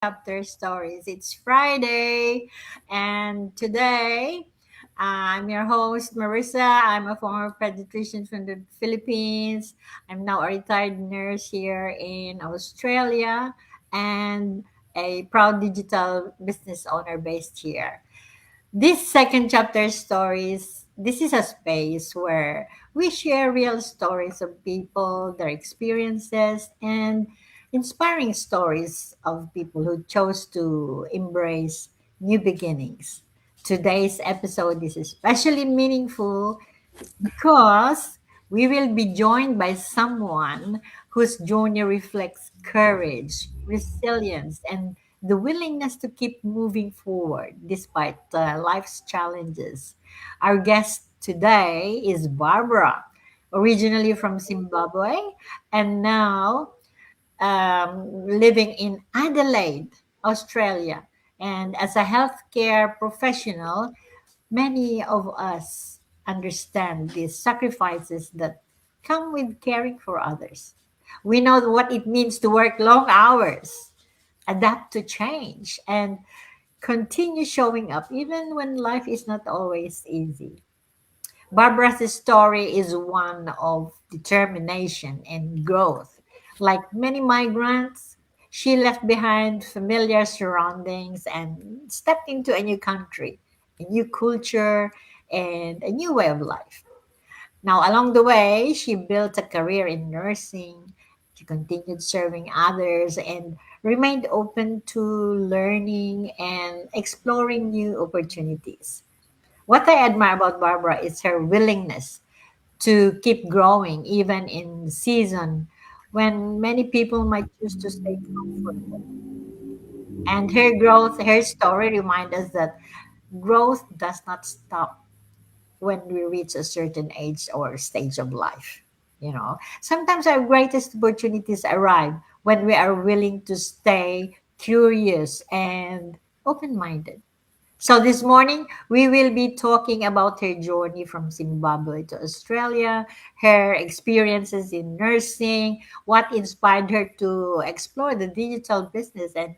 Chapter Stories. It's Friday, and today I'm your host, Marissa. I'm a former pediatrician from the Philippines. I'm now a retired nurse here in Australia and a proud digital business owner based here. This second chapter stories, this is a space where we share real stories of people, their experiences, and inspiring stories of people who chose to embrace new beginnings. Today's episode is especially meaningful because we will be joined by someone whose journey reflects courage, resilience, and the willingness to keep moving forward despite life's challenges. Our guest today is Barbara, originally from Zimbabwe and now living in Adelaide, Australia. And as a healthcare professional, many of us understand the sacrifices that come with caring for others. We know what it means to work long hours, adapt to change, and continue showing up even when life is not always easy. Barbara's story is one of determination and growth. Like many migrants, she left behind familiar surroundings and stepped into a new country, a new culture, and a new way of life. Now, along the way, she built a career in nursing. She continued serving others and remained open to learning and exploring new opportunities. What I admire about Barbara is her willingness to keep growing even in season when many people might choose to stay comfortable. And her story reminds us that growth does not stop when we reach a certain age or stage of life. Sometimes our greatest opportunities arrive when we are willing to stay curious and open minded. So this morning, we will be talking about her journey from Zimbabwe to Australia, her experiences in nursing, what inspired her to explore the digital business, and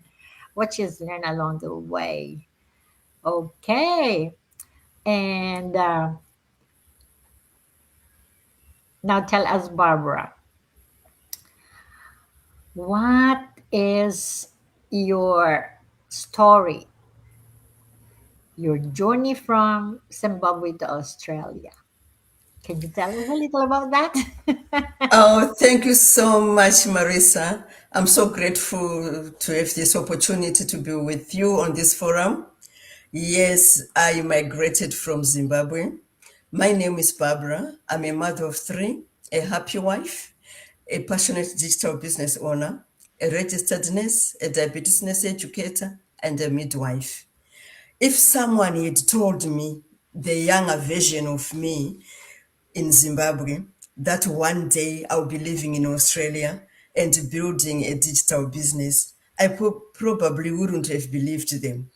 what she's learned along the way. Okay. And now tell us, Barbara, what is your story, your journey from Zimbabwe to Australia? Can you tell us a little about that? Oh, thank you so much, Marissa. I'm so grateful to have this opportunity to be with you on this forum. Yes, I migrated from Zimbabwe. My name is Barbara. I'm a mother of three, a happy wife, a passionate digital business owner, a registered nurse, a diabetes nurse educator, and a midwife. If someone had told me the younger version of me in Zimbabwe that one day I'll be living in Australia and building a digital business, I probably wouldn't have believed them.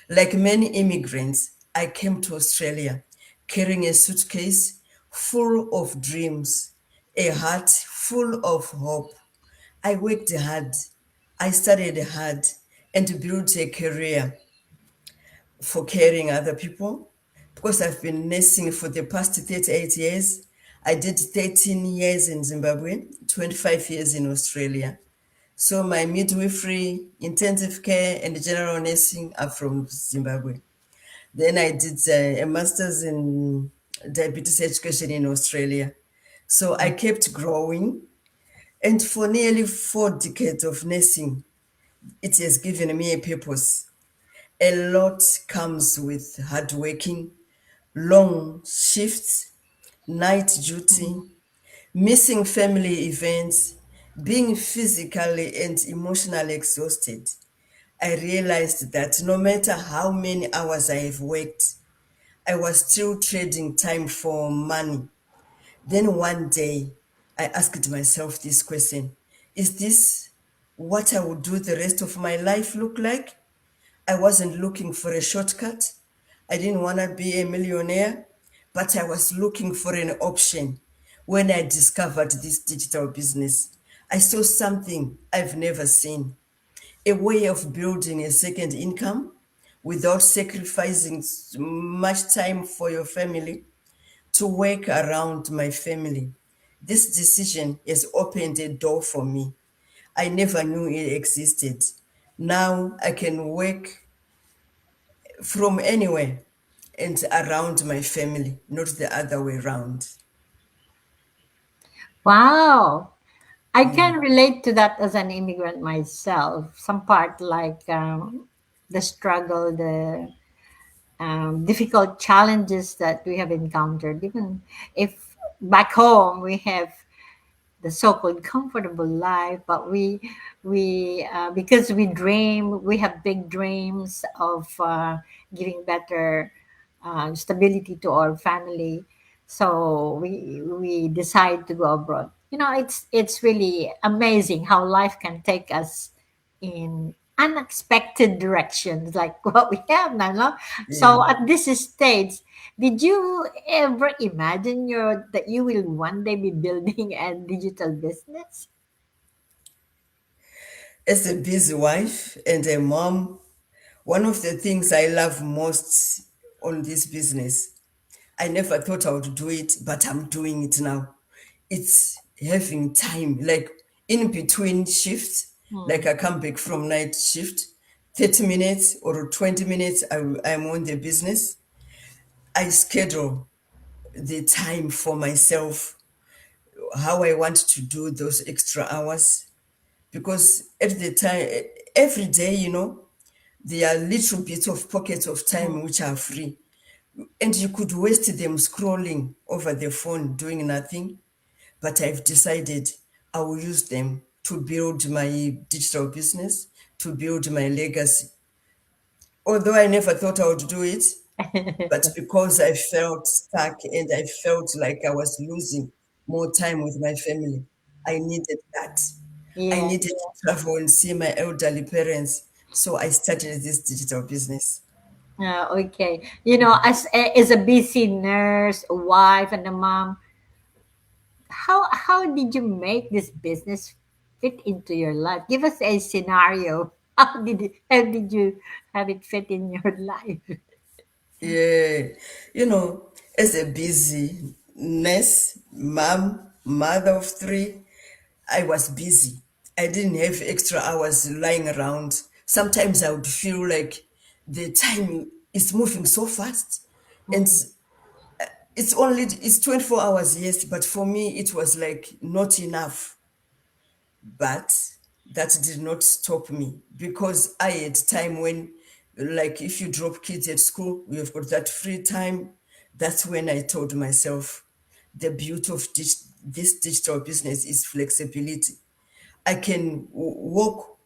Like many immigrants, I came to Australia carrying a suitcase full of dreams, a heart full of hope. I worked hard, I studied hard, and built a career for caring other people because I've been nursing for the past 38 years. I did 13 years in Zimbabwe, 25 years in Australia. So my midwifery, intensive care, and general nursing are from Zimbabwe. Then I did a master's in diabetes education in Australia. So I kept growing. And for nearly 4 decades of nursing, it has given me a purpose. A lot comes with hard working, long shifts, night duty, Mhm. missing family events, being physically and emotionally exhausted. I realized that no matter how many hours I have worked, I was still trading time for money. Then one day, I asked myself this question: is this what I would do the rest of my life look like? I wasn't looking for a shortcut. I didn't want to be a millionaire, but I was looking for an option. When I discovered this digital business, I saw something I've never seen: a way of building a second income without sacrificing much time for your family to work around my family. This decision has opened a door for me. I never knew it existed. Now I can work from anywhere and around my family, not the other way around. Wow. I Yeah. can relate to that as an immigrant myself. Some part like the struggle, the difficult challenges that we have encountered. Even if back home we have the so-called comfortable life, but we because we have big dreams of giving better stability to our family, so we decide to go abroad. It's really amazing how life can take us in unexpected directions like what we have now, no? So Yeah. at this stage, did you ever imagine that you will one day be building a digital business? As a busy wife and a mom, one of the things I love most on this business, I never thought I would do it, but I'm doing it now. It's having time, like in between shifts, like Hmm. I come back from night shift, 30 minutes or 20 minutes, I'm on the business. I schedule the time for myself, how I want to do those extra hours. Because at the time, every day, there are little bits of pockets of time which are free. And you could waste them scrolling over the phone doing nothing. But I've decided I will use them to build my digital business, to build my legacy. Although I never thought I would do it, but because I felt stuck and I felt like I was losing more time with my family, I needed that. I Yeah. needed to travel and see my elderly parents. So I started this digital business. Okay. As a busy nurse, a wife, and a mom, how did you make this business fit into your life? Give us a scenario. How did you have it fit in your life? Yeah, as a busy nurse, mom, mother of three, I was busy. I didn't have extra hours lying around. Sometimes I would feel like the time is moving so fast. And Mm. it's 24 hours, yes, but for me it was like not enough. But that did not stop me because I had time when, like, if you drop kids at school, you've got that free time. That's when I told myself the beauty of this digital business is flexibility. I can walk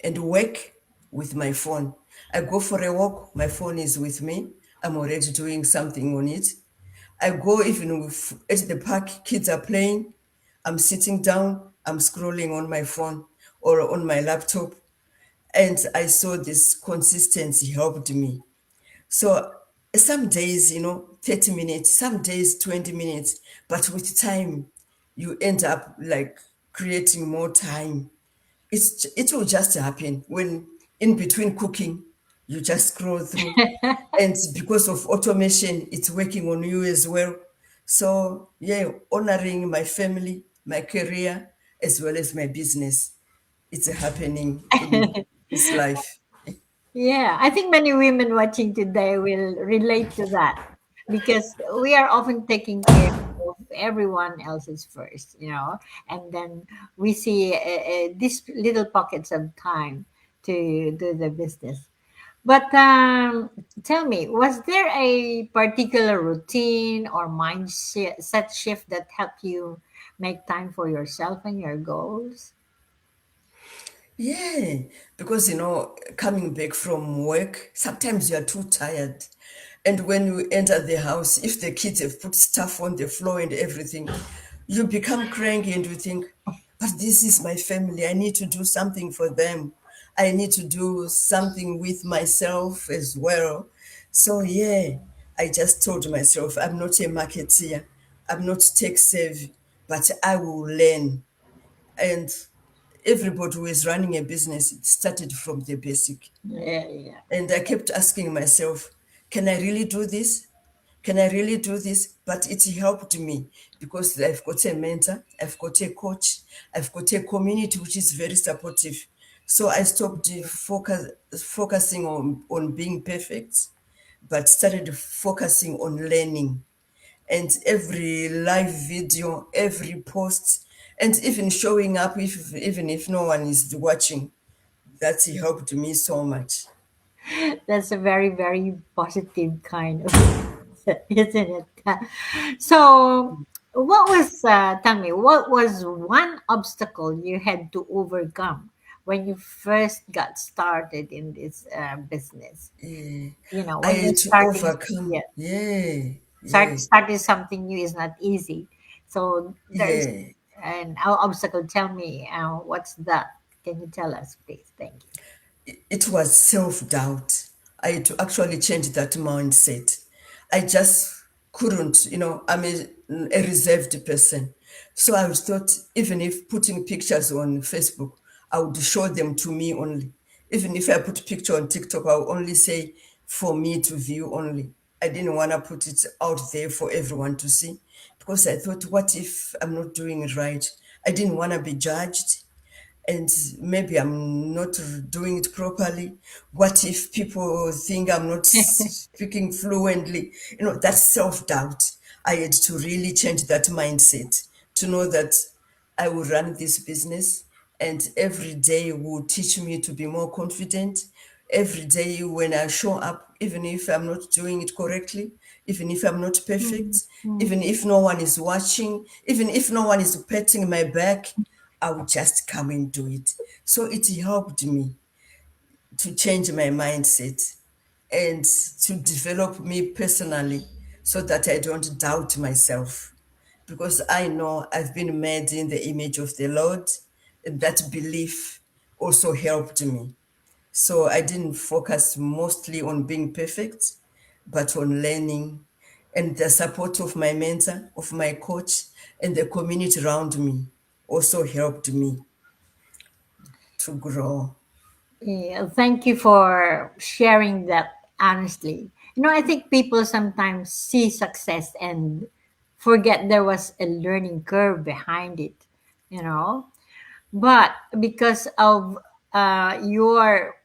and work with my phone. I go for a walk, my phone is with me. I'm already doing something on it. I go even at the park, kids are playing. I'm sitting down, I'm scrolling on my phone or on my laptop. And I saw this consistency helped me. So some days, 30 minutes, some days, 20 minutes. But with time, you end up like creating more time. It will just happen when in between cooking, you just scroll through. And because of automation, it's working on you as well. So yeah, honoring my family, my career, as well as my business. It's happening in this life. Yeah, I think many women watching today will relate to that because we are often taking care of everyone else's first, and then we see these little pockets of time to do the business. But tell me, was there a particular routine or mindset shift that helped you make time for yourself and your goals? Yeah, because coming back from work, sometimes you are too tired. And when you enter the house, if the kids have put stuff on the floor and everything, you become cranky and you think, but this is my family. I need to do something for them. I need to do something with myself as well. So, yeah, I just told myself, I'm not a marketeer, I'm not tech savvy, but I will learn. And everybody who is running a business, it started from the basic. Yeah, yeah. And I kept asking myself, can I really do this? Can I really do this? But it helped me because I've got a mentor, I've got a coach, I've got a community which is very supportive. So I stopped focusing on being perfect, but started focusing on learning. And every live video, every post, and even showing up, even if no one is watching, that helped me so much. That's a very, very positive kind of, isn't it? So, tell me, what was one obstacle you had to overcome when you first got started in this business? Yeah. You know, I when you're had to starting, overcome. yeah, Yeah, yeah, starting something new is not easy. So, there's yeah. an obstacle. Tell me, what's that? Can you tell us, please? Thank you. It was self-doubt. I had to actually change that mindset. I just couldn't, I'm a reserved person. So I thought even if putting pictures on Facebook, I would show them to me only. Even if I put picture on TikTok, I'll only say for me to view only. I didn't want to put it out there for everyone to see because I thought, what if I'm not doing it right? I didn't want to be judged and maybe I'm not doing it properly. What if people think I'm not speaking fluently? That self doubt. I had to really change that mindset to know that I will run this business and every day will teach me to be more confident. Every day when I show up, even if I'm not doing it correctly, even if I'm not perfect, even Mhm. if no one is watching, even if no one is patting my back, I would just come and do it. So it helped me to change my mindset and to develop me personally so that I don't doubt myself. Because I know I've been made in the image of the Lord, and that belief also helped me. So I didn't focus mostly on being perfect, but on learning and the support of my mentor, of my coach, and the community around me also helped me to grow. Yeah, thank you for sharing that honestly. I think people sometimes see success and forget there was a learning curve behind it, you know. But because of your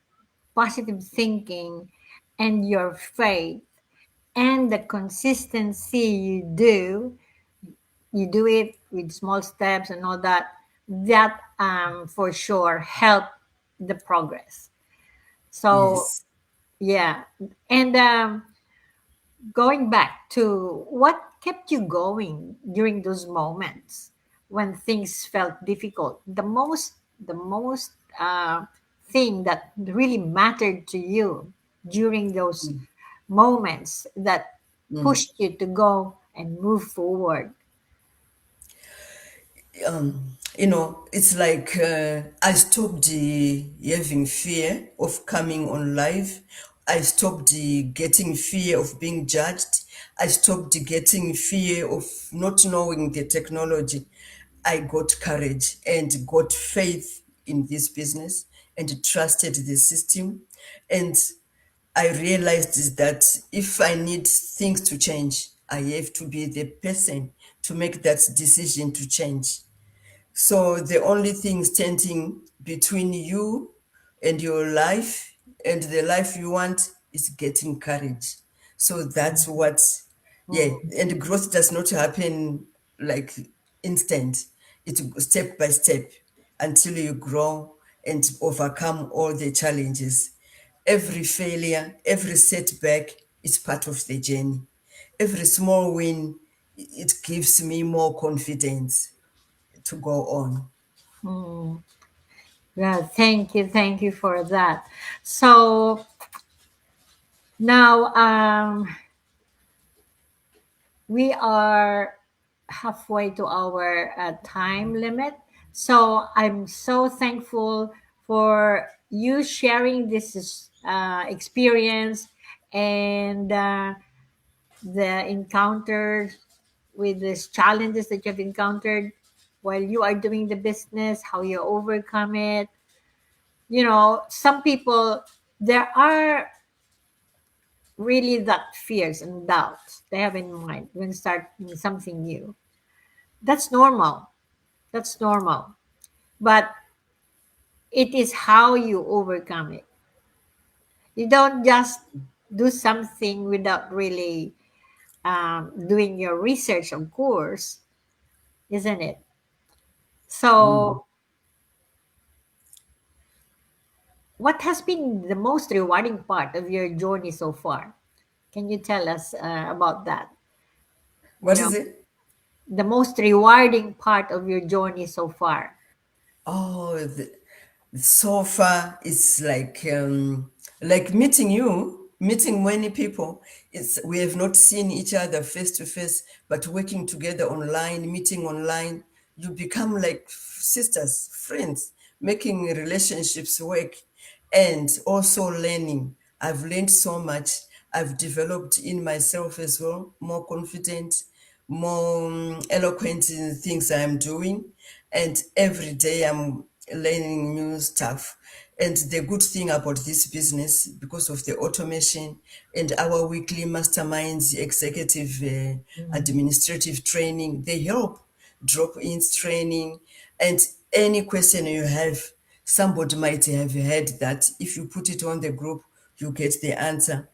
positive thinking and your faith and the consistency you do it with small steps and all that, that for sure help the progress. So Yes. yeah, and going back to what kept you going during those moments when things felt difficult, the most thing that really mattered to you during those moments that pushed you to go and move forward. It's like I stopped having fear of coming on live. I stopped getting fear of being judged. I stopped getting fear of not knowing the technology. I got courage and got faith in this business and trusted the system. And I realized is that if I need things to change, I have to be the person to make that decision to change. So the only thing standing between you and your life and the life you want is getting courage. So that's what, yeah. Mm. And growth does not happen like instant. It's step by step until you grow and overcome all the challenges. Every failure, every setback is part of the journey. Every small win, it gives me more confidence to go on. Mm. Yeah, thank you for that. So now we are halfway to our time limit. So I'm so thankful for you sharing this experience and the encounters with these challenges that you've encountered. while you are doing the business, how you overcome it. Some people, there are really that fears and doubts they have in mind when starting something new. That's normal. That's normal. But it is how you overcome it. You don't just do something without really doing your research, of course, isn't it? Mm. So, what has been the most rewarding part of your journey so far? Can you tell us about that? You What know, is it? the most rewarding part of your journey so far. Oh, so far it's like meeting you, meeting many people. It's we have not seen each other face to face, but working together online, meeting online, you become like sisters, friends, making relationships work, and also learning. I've learned so much. I've developed in myself as well, more confident, more eloquent in the things I'm doing. And every day I'm learning new stuff. And the good thing about this business, because of the automation and our weekly masterminds, executive, Mhm. administrative training, they help drop in training. And any question you have, somebody might have heard that if you put it on the group, you get the answer.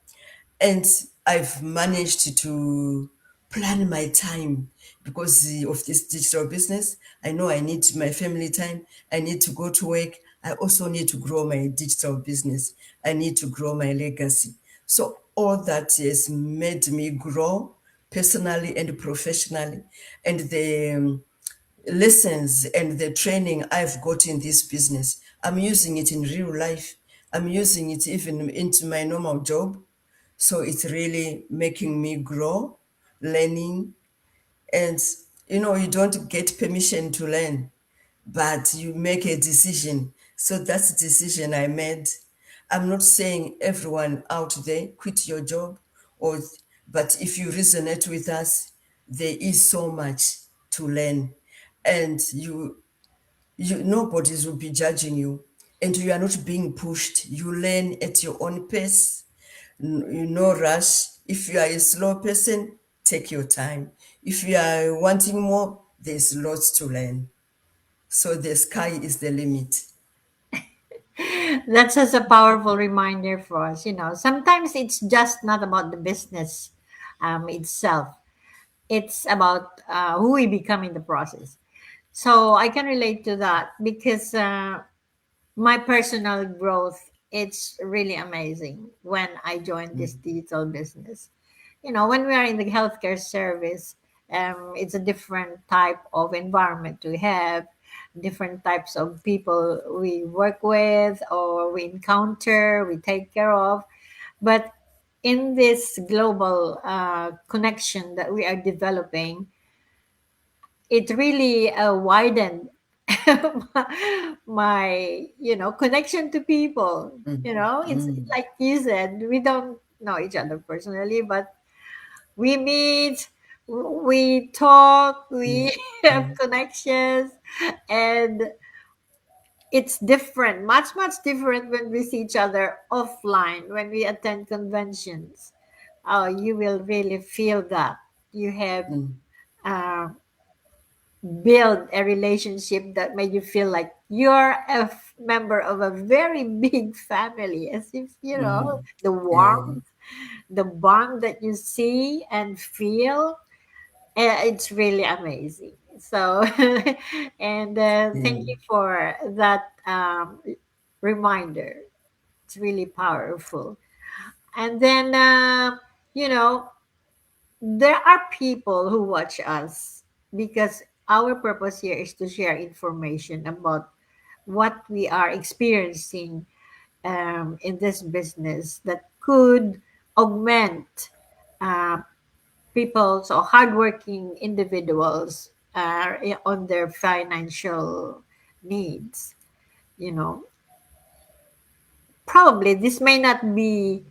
And I've managed to plan my time because of this digital business. I know I need my family time. I need to go to work. I also need to grow my digital business. I need to grow my legacy. So all that has made me grow personally and professionally. And the lessons and the training I've got in this business, I'm using it in real life. I'm using it even into my normal job. So it's really making me grow, learning. And you don't get permission to learn, but you make a decision. So that's the decision I made. I'm not saying everyone out there quit your job, or but if you resonate with us, there is so much to learn, and you nobody will be judging you, and you are not being pushed. You learn at your own pace. You no rush. If you are a slow person, take your time. If you are wanting more, there's lots to learn. So the sky is the limit. That's just a powerful reminder for us. Sometimes it's just not about the business itself, it's about who we become in the process. So I can relate to that because my personal growth, it's really amazing when I joined this digital business. When we are in the healthcare service, it's a different type of environment we have, different types of people we work with or we encounter, we take care of. But in this global connection that we are developing, it really widened my connection to people. It's Mm, like you said, we don't know each other personally, but we meet, we talk, we have mm, connections, and it's different, much much different when we see each other offline, when we attend conventions. Oh, you will really feel that you have mm, uh, build a relationship that made you feel like you're a member of a very big family, as if mm. the Yeah. warmth, the bond that you see and feel. It's really amazing. So and Yeah. thank you for that reminder. It's really powerful. And then you know there are people who watch us because our purpose here is to share information about what we are experiencing in this business that could augment uh, people's or hardworking individuals on their financial needs. You know, Probably this may not be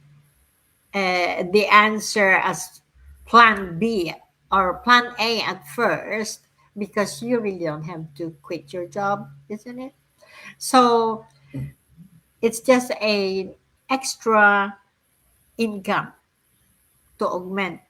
the answer as plan B or plan A at first, because you really don't have to quit your job, isn't it? So it's just a extra income to augment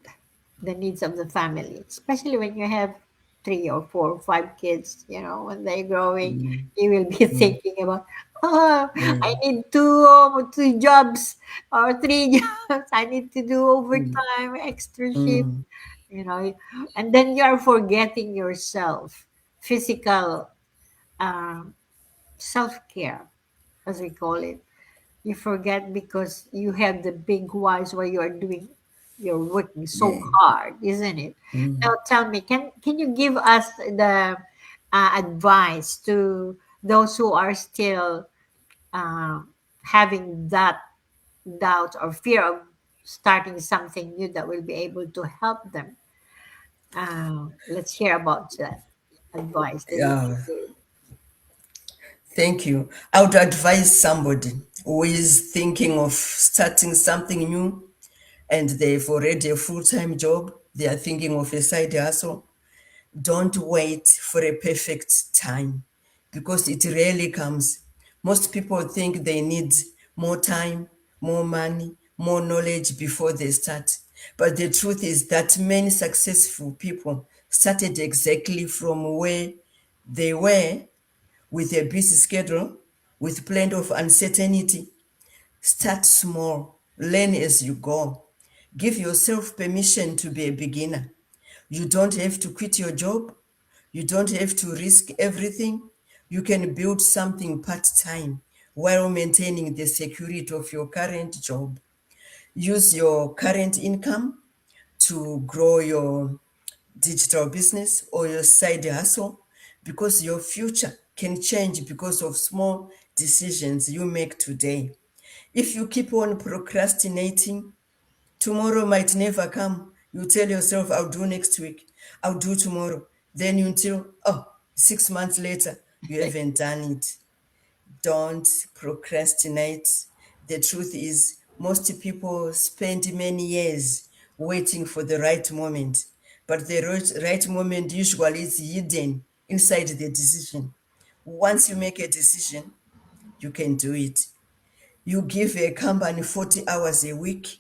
the needs of the family, especially when you have three or four or five kids. When they're growing, Mm, you will be mm, thinking about, oh, I mm, need two jobs or three jobs. I need to do mm, overtime, extra shift. mm. You know, and then you are forgetting yourself, physical self care, as we call it. You forget because you have the big whys why you're working so Yeah. hard, isn't it? Now Mm. tell me, can you give us the advice to those who are still uh, having that doubt or fear of starting something new that will be able to help them? Let's hear about that advice that you can Yeah. give. Thank you. I would advise somebody who is thinking of starting something new and they've already a full-time job, they are thinking of a side hustle. Don't wait for a perfect time because it rarely comes. Most people think they need more time, more money, more knowledge before they start. But the truth is that many successful people started exactly from where they were, with a busy schedule, with plenty of uncertainty. Start small, learn as you go. Give yourself permission to be a beginner. You don't have to quit your job. You don't have to risk everything. You can build something part time while maintaining the security of your current job. Use your current income to grow your digital business or your side hustle because your future can change because of small decisions you make today. If you keep on procrastinating, tomorrow might never come. You tell yourself, I'll do next week, I'll do tomorrow. Then until, 6 months later, you haven't done it. Don't procrastinate. The truth is, most people spend many years waiting for the right moment, but the right moment usually is hidden inside the decision. Once you make a decision, you can do it. You give a company 40 hours a week,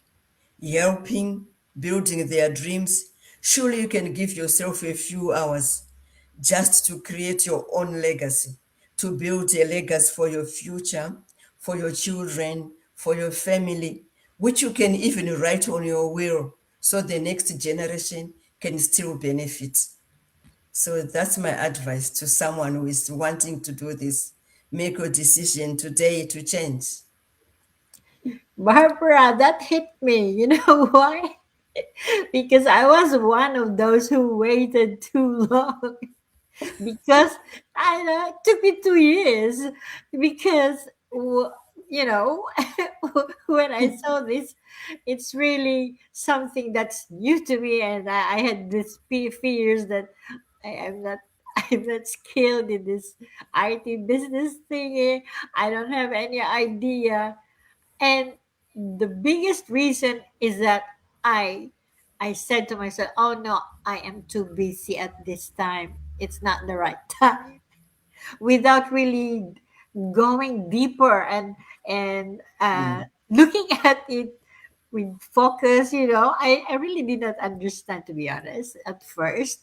helping, building their dreams. Surely you can give yourself a few hours just to create your own legacy, to build a legacy for your future, for your children, for your family, which you can even write on your will so the next generation can still benefit. So that's my advice to someone who is wanting to do this. Make a decision today to change. Barbara, that hit me. You know why? Because I was one of those who waited too long. Because I know it took me 2 years. Because you know, when I saw this, it's really something that's new to me, and I had this fears that I am not. I'm not skilled in this IT business thingy. I don't have any idea, and the biggest reason is that I said to myself, "Oh no, I am too busy at this time. It's not the right time." Without really going deeper and looking at it with focus, I really did not understand, to be honest, at first.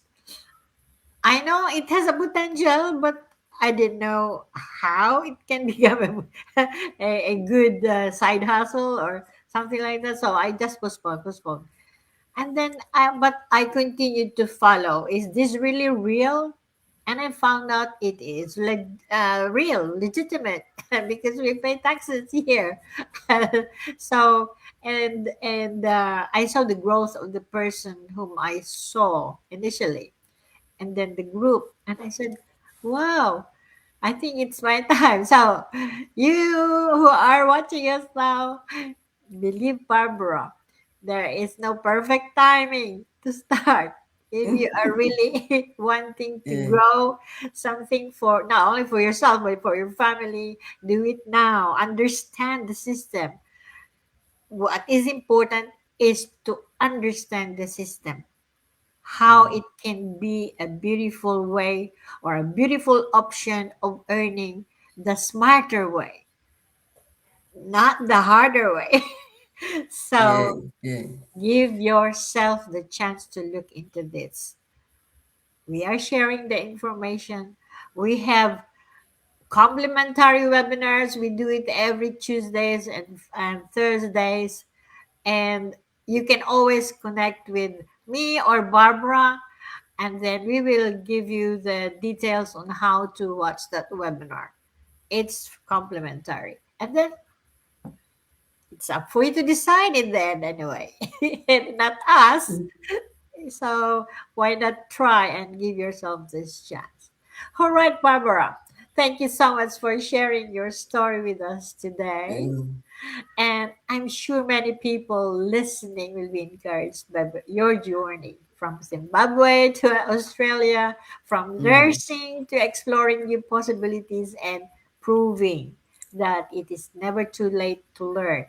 I know it has a potential, but I didn't know how it can become a good side hustle or something like that. So I just postponed. And then, but I continued to follow. Is this really real? And I found out it is real, legitimate, because we pay taxes here. So, and I saw the growth of the person whom I saw initially, and then the group, and I said, wow, I think it's my time. So you who are watching us now, believe Barbara, there is no perfect timing to start. If you are really wanting to Yeah. grow something, for not only for yourself but for your family, do it now. Understand the system. What is important is to understand the system. how it can be a beautiful way or a beautiful option of earning the smarter way, not the harder way. Yeah, So yeah. give yourself the chance to look into this. We are sharing the information. We have complimentary webinars. We do it every Tuesdays and Thursdays. And you can always connect with me or Barbara, and then we will give you the details on how to watch that webinar. It's complimentary. And then it's up for you to decide in the end anyway. And not us. So why not try and give yourself this chance? All right, Barbara. Thank you so much for sharing your story with us today. Mm, And I'm sure many people listening will be encouraged by your journey from Zimbabwe to Australia, from mm, nursing to exploring new possibilities and proving that it is never too late to learn,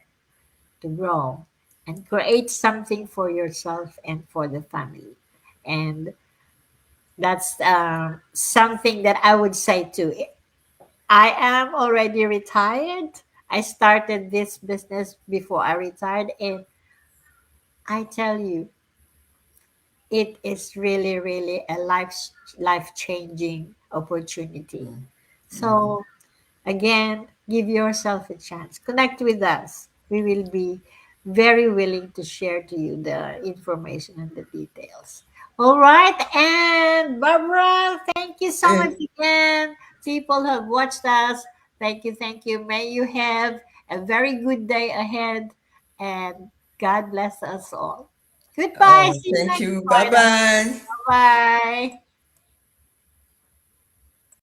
to grow, and create something for yourself and for the family. And that's something that I would say too. I am already retired. I started this business before I retired, and I tell you, it is really, really a life changing opportunity. mm. So again, give yourself a chance. Connect with us. We will be very willing to share to you the information and the details. All right. And Barbara, thank you so much Eh, again. People have watched us. Thank you. Thank you. May you have a very good day ahead. And God bless us all. Goodbye. See you thank next you. Bye Friday. bye. Bye.